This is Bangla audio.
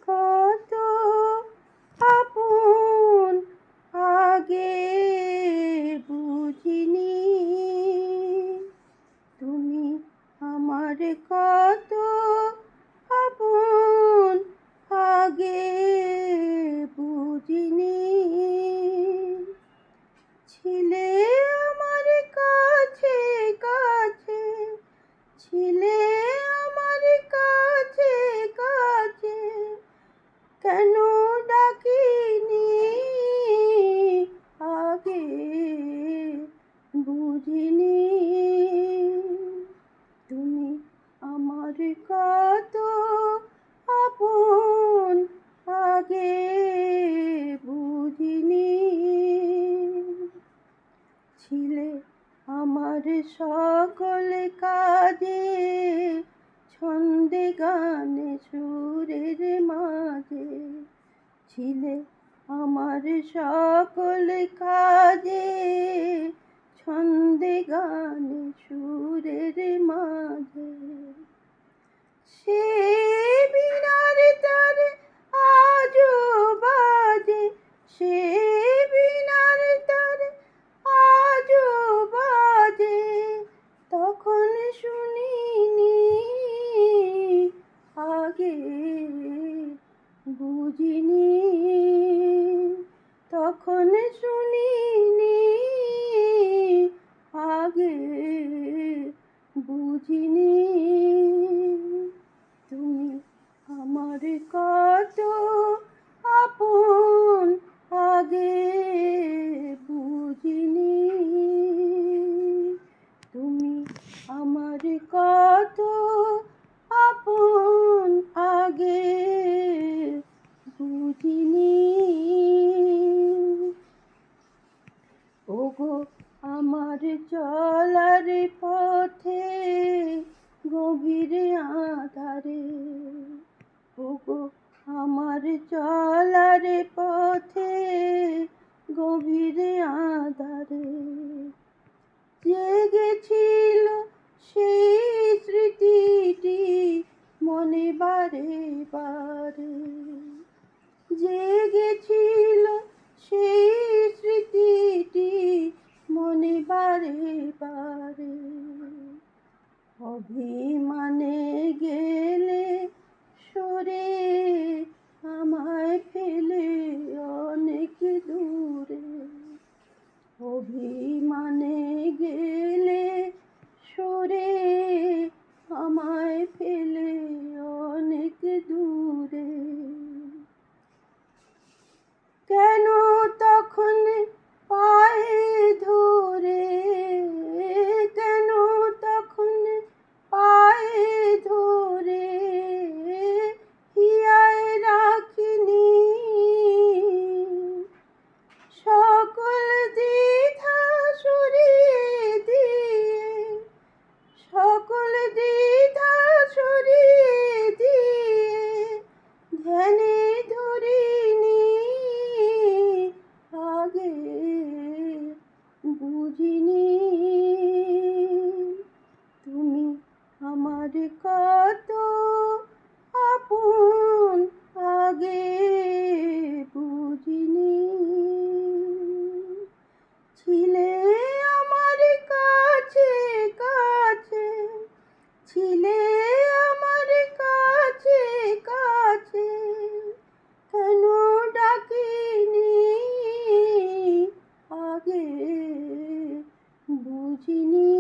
কত আপন আগে বুঝিনি, তুমি আমার কত আপন আগে বুঝিনি। ছিলে আমার কাছে কাছে, ছিলে আমার কাছে কাছে, কেন ডাকিনি আগে বুঝিনি, তুমি আমার কত আপন আগে বুঝিনি। ছিলে আমার সকল কাজে, ছন্দে গানে সুরের মাঝে, ছিলে আমার সকল কাজে, ছন্দে গানে সুরের মাঝে। সে বিনার তারে আজও বাজে, সে বিনার তারে আজও বাজে, তখন শুনিনি আগে বুঝিনি, তখন শুনিনি আগে বুঝিনি, তুমি আমার কত আপন আগে বুঝিনি, তুমি আমার কত আপন আগে বুঝিনি। ওগো আমার চলার পথে গভীর আঁধারে, ওগো আমার চলার পথে গভীর আঁধারে, জেগেছিল সেই স্মৃতিটি মনে বারে বারে, জেগেছিল সেই স্মৃতিটি মনে বারে বারে, অভিমানে গেলে সরে আমায় ফেলে অনেক দূরে, অভিমানে গেলে সরে আমায় ফেলে অনেক দূরে, কেন তখন পায়ে ধরে, কেন তখন পায়ে ধরে হিয়ায় রাখিনি, সকল দ্বিধা সরিয়ে দিয়ে, সকল দ্বিধা সরিয়ে দিয়ে ধ্যানে ধরিনি আগে বুঝিনি, তুমি আমার কত আপন আগে বুঝিনি। ছিলে আমার কাছে কাছে, ছিলে আমার কাছে কাছে, কেন ডাকিনি আগে বুঝিনি।